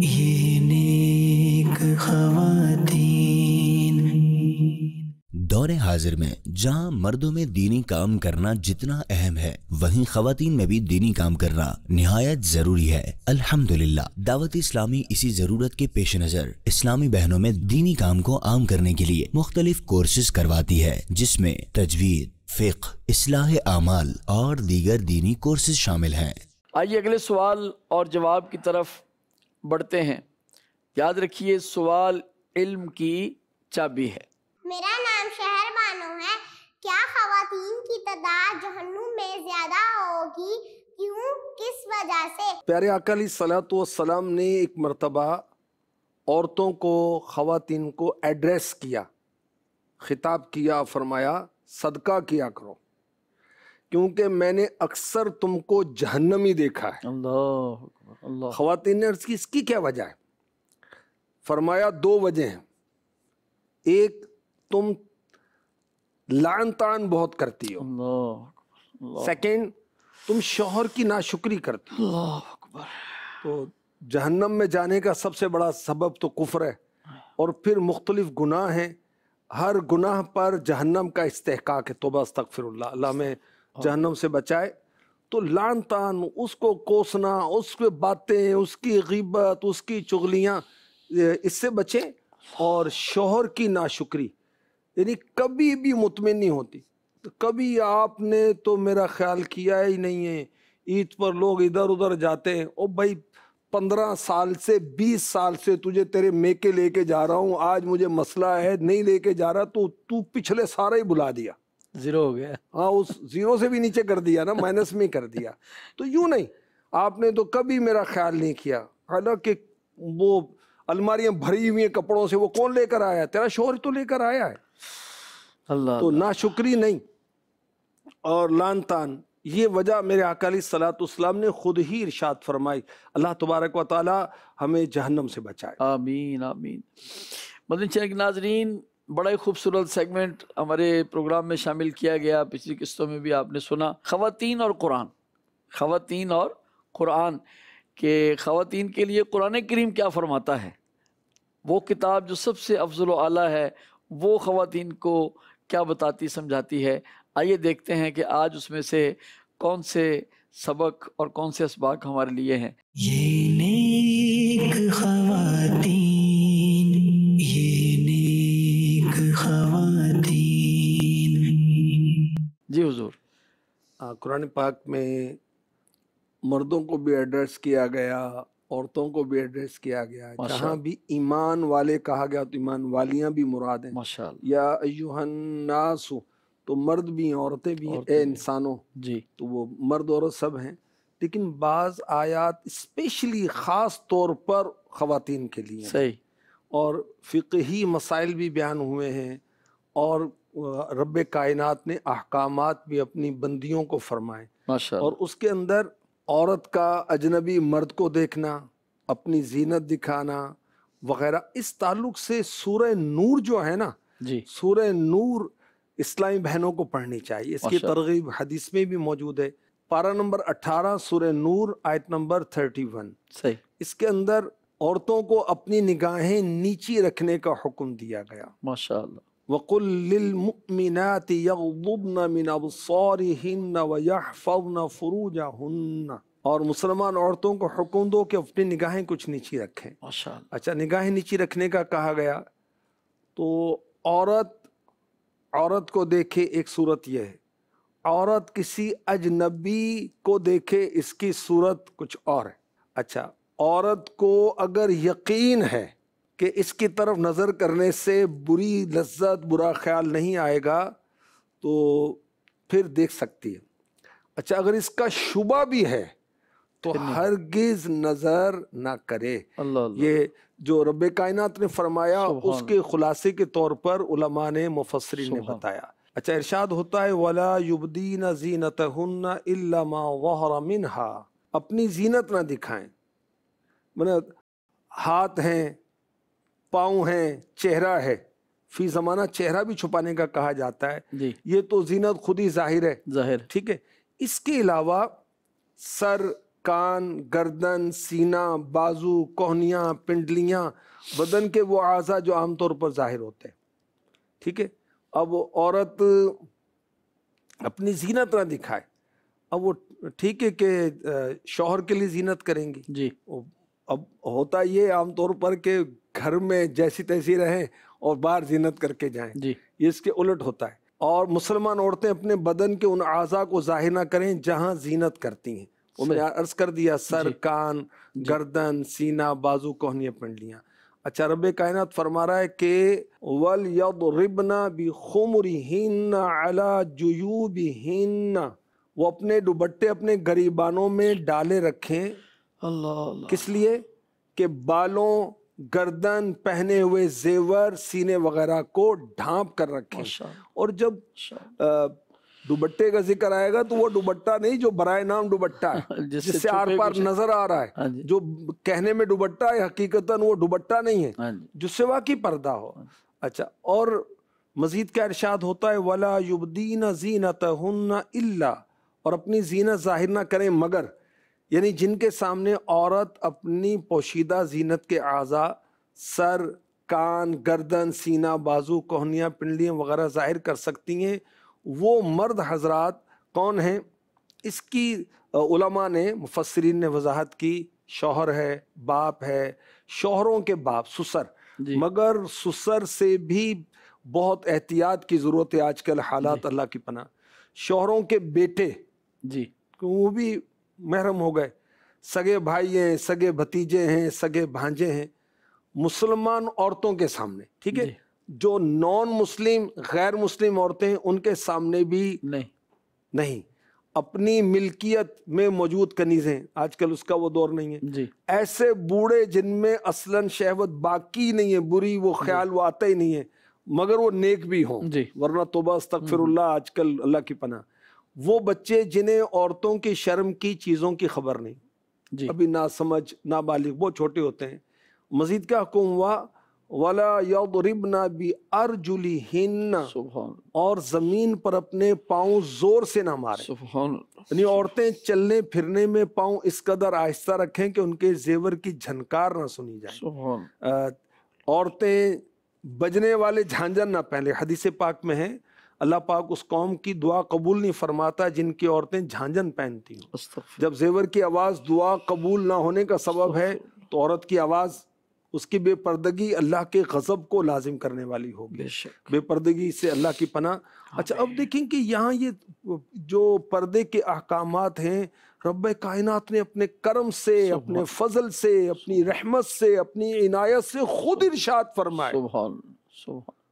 یہ نیک خواتین۔ دور حاضر میں جہاں مردوں میں دینی کام کرنا جتنا اہم ہے، وہیں خواتین میں بھی دینی کام کرنا نہایت ضروری ہے۔ الحمدللہ دعوت اسلامی اسی ضرورت کے پیش نظر اسلامی بہنوں میں دینی کام کو عام کرنے کے لیے مختلف کورسز کرواتی ہے، جس میں تجوید، فقہ، اصلاح اعمال اور دیگر دینی کورسز شامل ہیں۔ آئیے اگلے سوال اور جواب کی طرف بڑھتے ہیں۔ یاد رکھیے سوال علم کی چابی ہے۔ میرا نام شہر بانو ہے۔ کیا خواتین کی تعداد جہنم میں زیادہ ہوگی؟ کیوں؟ کس وجہ سے؟ پیارے آقا علیہ الصلوۃ والسلام نے ایک مرتبہ عورتوں کو، خواتین کو ایڈریس کیا، خطاب کیا، فرمایا صدقہ کیا کرو، کیونکہ میں نے اکثر تم کو جہنمی دیکھا ہے۔ اللہ اکبر، اللہ۔ خواتین نے عرض کی اس کی کیا وجہ ہے؟ فرمایا 2 وجہ ہیں۔ ایک، تم لعن طعن بہت کرتی ہو۔ اللہ اکبر، سیکنڈ، تم شوہر کی ناشکری کرتی ہو۔ اللہ اکبر۔ تو جہنم میں جانے کا سب سے بڑا سبب تو کفر ہے، اور پھر مختلف گناہ ہیں، ہر گناہ پر جہنم کا استحقاق ہے۔ توبہ استغفر اللہ، اللہ میں جہنم سے بچائے۔ تو لعن طعن، اس کو کوسنا، اس کے باتیں، اس کی غیبت، اس کی چغلیاں، اس سے بچیں۔ اور شوہر کی ناشکری، یعنی کبھی بھی مطمئن نہیں ہوتی، کبھی آپ نے تو میرا خیال کیا ہی نہیں ہے، عید پر لوگ ادھر ادھر جاتے ہیں، او بھائی 15 سال سے 20 سال سے تجھے تیرے میکے لے کے جا رہا ہوں، آج مجھے مسئلہ ہے نہیں لے کے جا رہا، تو پچھلے سارا ہی بلا دیا، زیرو ہو گیا۔ ہاں اس زیرو سے بھی نیچے کر دیا نا، مائنس میں کر دیا۔ تو یوں نہیں، آپ نے تو کبھی میرا خیال نہیں کیا، حالانکہ وہ الماریاں بھری ہوئی ہیں کپڑوں سے، وہ کون لے کر آیا ہے؟ تیرا شوہر تو لے کر آیا ہے۔ اللہ تو ناشکری نہیں اور لعن طعن، یہ وجہ میرے آقا علیہ الصلوۃ والسلام نے خود ہی ارشاد فرمائی۔ اللہ تبارک و تعالی ہمیں جہنم سے بچائے۔ آمین آمین۔ مدنی چینل کے ناظرین، بڑا ہی خوبصورت سیگمنٹ ہمارے پروگرام میں شامل کیا گیا، پچھلی قسطوں میں بھی آپ نے سنا، خواتین اور قرآن۔ خواتین اور قرآن کہ خواتین کے لیے قرآن کریم کیا فرماتا ہے، وہ کتاب جو سب سے افضل و اعلیٰ ہے، وہ خواتین کو کیا بتاتی سمجھاتی ہے۔ آئیے دیکھتے ہیں کہ آج اس میں سے کون سے سبق اور کون سے اسباق ہمارے لیے ہیں۔ یہ نیک خواتین، یہ نیک خواتین۔ جی حضور۔ قرآن پاک میں مردوں کو بھی ایڈریس کیا گیا، عورتوں کو بھی ایڈریس کیا گیا، جہاں بھی ایمان والے کہا گیا تو ایمان والیاں بھی مراد ہیں۔ ماشاءاللہ۔ یا ایھا الناس، تو مرد بھی ہیں، عورتیں بھی ہیں، اے انسانوں، جی، تو وہ مرد عورت سب ہیں، لیکن بعض آیات اسپیشلی خاص طور پر خواتین کے لیے ہیں، صحیح۔ اور فقہی مسائل بھی بیان ہوئے ہیں، اور رب کائنات نے احکامات بھی اپنی بندیوں کو فرمائے، ماشاءاللہ۔ اور اس کے اندر عورت کا اجنبی مرد کو دیکھنا، اپنی زینت دکھانا وغیرہ، اس تعلق سے سورہ نور جو ہے نا، جی، سورہ نور اسلامی بہنوں کو پڑھنی چاہیے۔ اس کی ماشاءاللہ۔ ترغیب حدیث میں بھی موجود ہے، پارہ نمبر 18 سورہ نور آیت نمبر 31۔ صحیح۔ اس کے اندر عورتوں کو اپنی نگاہیں نیچی رکھنے کا حکم دیا گیا۔ ماشاءاللہ۔ وَقُلْ لِلْمُؤْمِنَاتِ يَغْضُضْنَ مِنْ أَبْصَارِهِنَّ وَيَحْفَظْنَ فُرُوجَهُنَّ، اور مسلمان عورتوں کو حکم دو کہ اپنی نگاہیں کچھ نیچی رکھیں۔ ماشاءاللہ۔ اچھا، نگاہیں نیچی رکھنے کا کہا گیا، تو عورت کو دیکھے، ایک صورت یہ ہے، عورت کسی اجنبی کو دیکھے، اس کی صورت کچھ اور ہے۔ اچھا، عورت کو اگر یقین ہے کہ اس کی طرف نظر کرنے سے بری لذت، برا خیال نہیں آئے گا، تو پھر دیکھ سکتی ہے۔ اچھا، اگر اس کا شبہ بھی ہے تو ہرگز نظر نہ کرے۔ اللہ اللہ۔ یہ جو رب کائنات نے فرمایا، سبحان اس کے خلاصے کے طور پر علماء نے، مفسرین نے سبحان۔ بتایا۔ اچھا، ارشاد ہوتا ہے وَلَا يُبْدِينَ زِينَتَهُنَّ إِلَّا مَا ظَهَرَ مِنْهَا، اپنی زینت نہ دکھائیں، ہاتھ ہیں، پاؤں ہیں، چہرہ ہے، فی زمانہ چہرہ بھی چھپانے کا کہا جاتا ہے، جی یہ تو زینت خود ہی ظاہر ہے، ظاہر، ٹھیک ہے۔ اس کے علاوہ سر، کان، گردن، سینہ، بازو، کوہنیاں، پنڈلیاں، بدن کے وہ اعضاء جو عام طور پر ظاہر ہوتے ہیں، ٹھیک ہے۔ اب عورت اپنی زینت نہ دکھائے، اب وہ ٹھیک ہے کہ شوہر کے لیے زینت کریں گی، جی اب ہوتا یہ عام طور پر کہ گھر میں جیسی تیسی رہیں اور باہر زینت کر کے جائیں، جی یہ اس کے الٹ ہوتا ہے۔ اور مسلمان عورتیں اپنے بدن کے ان اعضاء کو ظاہر نہ کریں جہاں زینت کرتی ہیں، وہ میں نے عرض کر دیا، سر، کان، گردن، سینہ، بازو، کوہنیاں، پنڈلیاں۔ اچھا، رب کائنات فرما رہا ہے کہ وَلْيَضْرِبْنَ بِخُمُرِهِنَّ عَلَى جُيُوبِهِنَّ، وہ اپنے دوپٹے اپنے گریبانوں میں ڈالے رکھیں، اللہ اللہ، کس لیے؟ کہ بالوں، گردن، پہنے ہوئے زیور، سینے وغیرہ کو ڈھانپ کر رکھیں۔ اور جب دوپٹے کا ذکر آئے گا تو وہ دوپٹہ نہیں جو برائے نام دوپٹہ ہے جس سے آر پار نظر آ رہا ہے، جو کہنے میں دوپٹہ ہے حقیقتاً وہ دوپٹہ نہیں ہے، جس سے واقعی پردہ ہو۔ اچھا، اور مزید کیا ارشاد ہوتا ہے؟ وَلَا يُبْدِينَ زِينَتَهُنَّ إِلَّا، اور اپنی زینت ظاہر نہ کریں مگر، یعنی جن کے سامنے عورت اپنی پوشیدہ زینت کے اعضاء، سر، کان، گردن، سینہ، بازو، کوہنیاں، پنڈلیاں وغیرہ ظاہر کر سکتی ہیں، وہ مرد حضرات کون ہیں؟ اس کی علماء نے، مفسرین نے وضاحت کی، شوہر ہے، باپ ہے، شوہروں کے باپ، سسر، مگر سسر سے بھی بہت احتیاط کی ضرورت ہے آج کل، حالات اللہ کی پناہ۔ شوہروں کے بیٹے، جی وہ بھی محرم ہو گئے، سگے بھائی ہیں، سگے بھتیجے ہیں، سگے بھانجے ہیں، مسلمان عورتوں کے سامنے، ٹھیک ہے، جو نان مسلم، غیر مسلم عورتیں ہیں ان کے سامنے بھی نہیں۔ اپنی ملکیت میں موجود کنیزیں، آج کل اس کا وہ دور نہیں ہے، ایسے بوڑھے جن میں اصلاً شہوت باقی نہیں ہے، بری وہ خیال وہ آتا ہی نہیں ہے، مگر وہ نیک بھی ہوں، ورنہ توبہ استغفر اللہ، آج کل اللہ کی پناہ۔ وہ بچے جنہیں عورتوں کی شرم کی چیزوں کی خبر نہیں، ابھی ناسمجھ، نابالغ، بہت چھوٹے ہوتے ہیں۔ مزید کیا حکم ہوا؟ وَلَا يَضْرِبْنَ بِأَرْجُلِهِنَّ، اور زمین پر اپنے پاؤں زور سے نہ ماریں، یعنی عورتیں چلنے پھرنے میں پاؤں اس قدر آہستہ رکھیں کہ ان کے زیور کی جھنکار نہ سنی جائے۔ عورتیں بجنے والے جھانجھن نہ پہنیں، حدیث پاک میں ہے اللہ پاک اس قوم کی دعا قبول نہیں فرماتا جن کی عورتیں جھانجھن پہنتی ہوں۔ جب زیور کی آواز دعا قبول نہ ہونے کا سبب ہے تو عورت کی آواز، اس کی بے پردگی اللہ کے غضب کو لازم کرنے والی ہوگی، بے پردگی سے اللہ کی پناہ۔ اچھا، اب دیکھیں کہ یہاں یہ جو پردے کے احکامات ہیں، رب کائنات نے اپنے کرم سے، اپنے فضل سے، اپنی رحمت سے، اپنی عنایت سے خود ارشاد فرمائے۔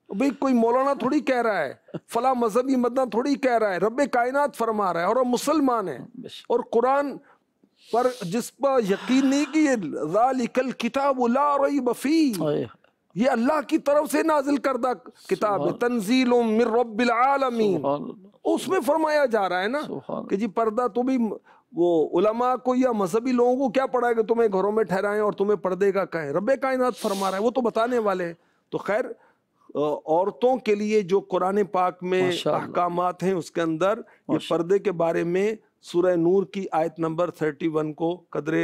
بھئی کوئی مولانا تھوڑی کہہ رہا ہے، فلاں مذہبی مدنہ تھوڑی کہہ رہا ہے، رب کائنات فرما رہا ہے، اور ہم مسلمان ہیں، اور قرآن پر جس پر یقین نہیں کہ یہ ذالک الکتاب لا ریب فیہ، یہ اللہ کی طرف سے نازل کردہ کتاب ہے، تنزیل من رب العالمین، اس میں فرمایا جا رہا ہے نا کہ جی پردہ، تو بھی وہ علماء کو یا مذہبی لوگوں کو کیا پڑھا ہے کہ تمہیں گھروں میں ٹھہرائیں اور تمہیں پردے کا کہیں، رب کائنات فرما رہا ہے، وہ تو بتانے والے ہیں۔ تو خیر، عورتوں کے لیے جو قرآن پاک میں احکامات ہیں، اس کے اندر یہ پردے کے بارے میں سورہ نور کی آیت نمبر 31 کو قدر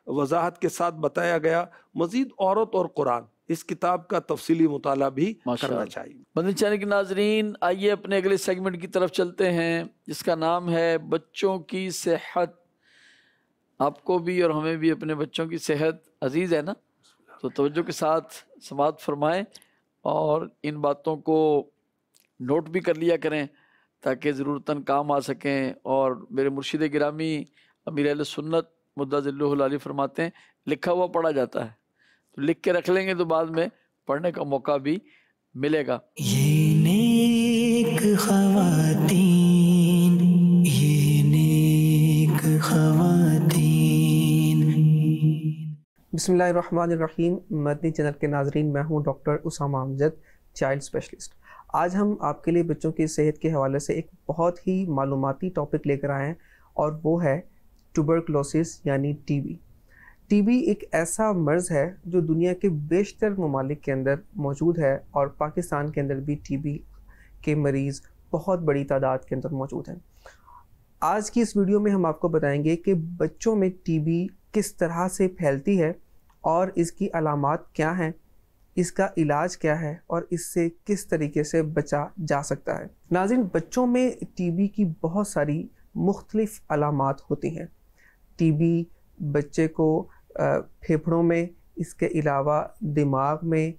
وضاحت کے ساتھ بتایا گیا۔ مزید عورت اور قرآن، اس کتاب کا تفصیلی مطالعہ بھی کرنا چاہیے۔ مدنی چینل کے ناظرین، آئیے اپنے اگلے سیگمنٹ کی طرف چلتے ہیں، جس کا نام ہے بچوں کی صحت۔ آپ کو بھی اور ہمیں بھی اپنے بچوں کی صحت عزیز ہے نا، تو توجہ کے ساتھ سماعت فرمائیں اور ان باتوں کو نوٹ بھی کر لیا کریں تاکہ ضرورتاً کام آ سکیں۔ اور میرے مرشد گرامی امیر اہل سنت مدہ ذلہ العالی فرماتے ہیں لکھا ہوا پڑھا جاتا ہے، تو لکھ کے رکھ لیں گے تو بعد میں پڑھنے کا موقع بھی ملے گا۔ یہ نیک خواتین، یہ نیک خواتین۔ بسم اللہ الرحمن الرحیم۔ مدنی چینل کے ناظرین، میں ہوں ڈاکٹر اسامہ امجد، چائلڈ اسپیشلسٹ۔ آج ہم آپ کے لیے بچوں کی صحت کے حوالے سے ایک بہت ہی معلوماتی ٹاپک لے کر آئے ہیں، اور وہ ہے ٹوبرکلوسس یعنی ٹی بی۔ ٹی بی ایک ایسا مرض ہے جو دنیا کے بیشتر ممالک کے اندر موجود ہے، اور پاکستان کے اندر بھی ٹی بی کے مریض بہت بڑی تعداد کے اندر موجود ہیں۔ آج کی اس ویڈیو میں ہم آپ کو بتائیں گے کہ بچوں میں ٹی بی کس طرح سے پھیلتی ہے اور اس کی علامات کیا ہیں، اس کا علاج کیا ہے اور اس سے کس طریقے سے بچا جا سکتا ہے۔ ناظرین، بچوں میں ٹی بی کی بہت ساری مختلف علامات ہوتی ہیں۔ ٹی بی بچے کو پھیپھڑوں میں، اس کے علاوہ دماغ میں،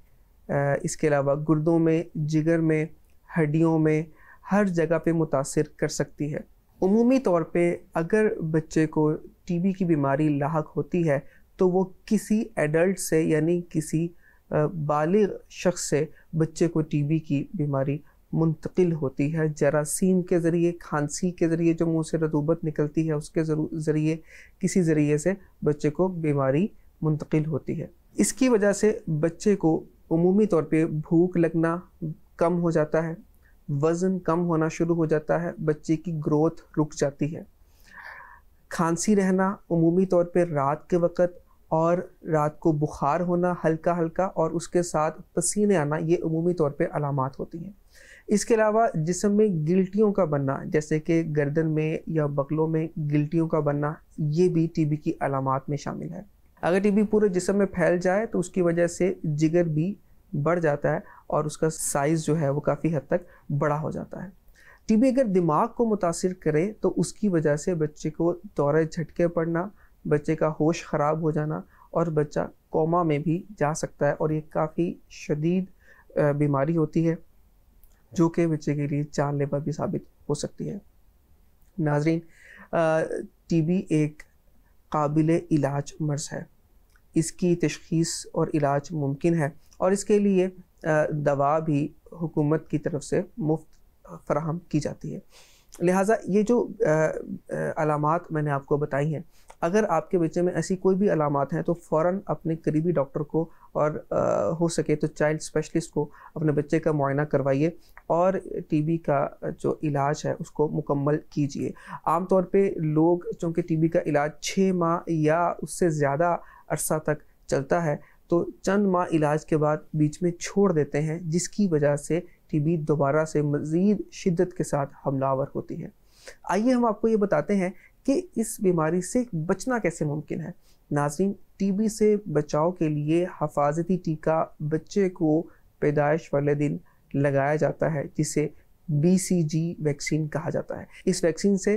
اس کے علاوہ گردوں میں، جگر میں، ہڈیوں میں، ہر جگہ پہ متاثر کر سکتی ہے۔ عمومی طور پہ اگر بچے کو ٹی بی کی بیماری لاحق ہوتی ہے تو وہ کسی ایڈلٹ سے یعنی کسی بالغ شخص سے بچے کو ٹی بی کی بیماری منتقل ہوتی ہے، جراثیم کے ذریعے، کھانسی کے ذریعے، جو منہ سے رطوبت نکلتی ہے اس کے ذریعے، کسی ذریعے سے بچے کو بیماری منتقل ہوتی ہے۔ اس کی وجہ سے بچے کو عمومی طور پہ بھوک لگنا کم ہو جاتا ہے، وزن کم ہونا شروع ہو جاتا ہے، بچے کی گروتھ رک جاتی ہے۔ کھانسی رہنا عمومی طور پہ رات کے وقت، اور رات کو بخار ہونا ہلکا ہلکا، اور اس کے ساتھ پسینے آنا، یہ عمومی طور پہ علامات ہوتی ہیں۔ اس کے علاوہ جسم میں گلٹیوں کا بننا، جیسے کہ گردن میں یا بغلوں میں گلٹیوں کا بننا، یہ بھی ٹی بی کی علامات میں شامل ہے۔ اگر ٹی بی پورے جسم میں پھیل جائے تو اس کی وجہ سے جگر بھی بڑھ جاتا ہے اور اس کا سائز جو ہے وہ کافی حد تک بڑا ہو جاتا ہے۔ ٹی بی اگر دماغ کو متاثر کرے تو اس کی وجہ سے بچے کو دورہ جھٹکے پڑنا، بچے کا ہوش خراب ہو جانا، اور بچہ کوما میں بھی جا سکتا ہے، اور یہ کافی شدید بیماری ہوتی ہے جو کہ بچے کے لیے جان لیوا بھی ثابت ہو سکتی ہے۔ ناظرین، ٹی بی ایک قابل علاج مرض ہے۔ اس کی تشخیص اور علاج ممکن ہے، اور اس کے لیے دوا بھی حکومت کی طرف سے مفت فراہم کی جاتی ہے۔ لہٰذا یہ جو علامات میں نے آپ کو بتائی ہیں، اگر آپ کے بچے میں ایسی کوئی بھی علامات ہیں تو فوراً اپنے قریبی ڈاکٹر کو، اور ہو سکے تو چائلڈ اسپیشلسٹ کو اپنے بچے کا معائنہ کروائیے، اور ٹی بی کا جو علاج ہے اس کو مکمل کیجیے۔ عام طور پہ لوگ، چونکہ ٹی بی کا علاج 6 ماہ یا اس سے زیادہ عرصہ تک چلتا ہے، تو چند ماہ علاج کے بعد بیچ میں چھوڑ دیتے ہیں، جس کی وجہ سے ٹی بی دوبارہ سے مزید شدت کے ساتھ حملہ آور ہوتی ہے۔ آئیے ہم آپ کو یہ بتاتے ہیں کہ اس بیماری سے بچنا کیسے ممکن ہے۔ ناظرین، ٹی بی سے بچاؤ کے لیے حفاظتی ٹیکہ بچے کو پیدائش والے دن لگایا جاتا ہے، جسے BCG ویکسین کہا جاتا ہے۔ اس ویکسین سے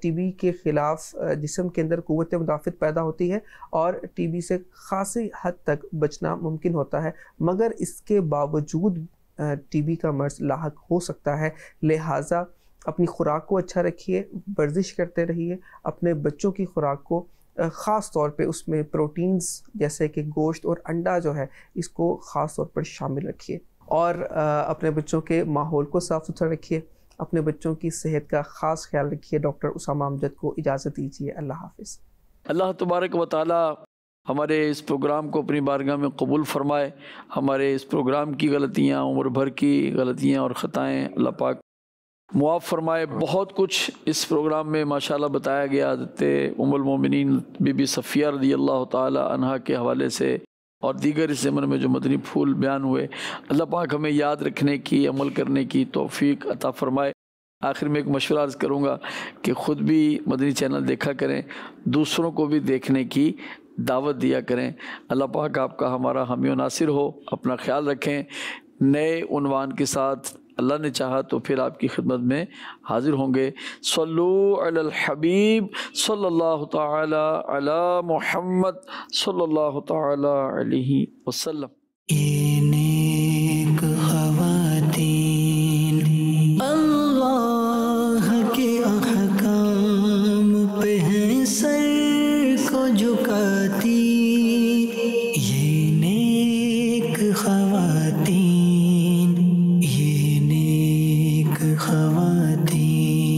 ٹی بی کے خلاف جسم کے اندر قوت مدافعت پیدا ہوتی ہے، اور ٹی بی سے خاصی حد تک بچنا ممکن ہوتا ہے، مگر اس کے باوجود ٹی بی کا مرض لاحق ہو سکتا ہے۔ لہٰذا اپنی خوراک کو اچھا رکھیے، ورزش کرتے رہیے، اپنے بچوں کی خوراک کو خاص طور پہ اس میں پروٹینز جیسے کہ گوشت اور انڈا جو ہے اس کو خاص طور پر شامل رکھیے، اور اپنے بچوں کے ماحول کو صاف ستھرا رکھیے، اپنے بچوں کی صحت کا خاص خیال رکھیے۔ ڈاکٹر اسامہ امجد کو اجازت دیجیے۔ اللہ حافظ۔ اللہ تبارک و تعالی ہمارے اس پروگرام کو اپنی بارگاہ میں قبول فرمائے۔ ہمارے اس پروگرام کی غلطیاں، عمر بھر کی غلطیاں اور خطائیں اللہ پاک معاف فرمائے۔ بہت کچھ اس پروگرام میں ماشاءاللہ بتایا گیا حضرت ام المومنین بی بی صفیہ رضی اللہ تعالی عنہا کے حوالے سے، اور دیگر اس زمن میں جو مدنی پھول بیان ہوئے۔ اللہ پاک ہمیں یاد رکھنے کی، عمل کرنے کی توفیق عطا فرمائے۔ آخر میں ایک مشورہ عرض کروں گا کہ خود بھی مدنی چینل دیکھا کریں، دوسروں کو بھی دیکھنے کی دعوت دیا کریں۔ اللہ پاک آپ کا ہمارا حامی و ناصر ہو۔ اپنا خیال رکھیں۔ نئے عنوان کے ساتھ اللہ نے چاہا تو پھر آپ کی خدمت میں حاضر ہوں گے۔ صلو علی الحبیب صلی اللہ تعالی علی محمد صلی اللہ تعالی علیہ وسلم۔ یہ نیک خواتین اللہ کے احکام پہ ہیں سر کو جھکاتی، یہ نیک خواتین، یہ نیک خواتین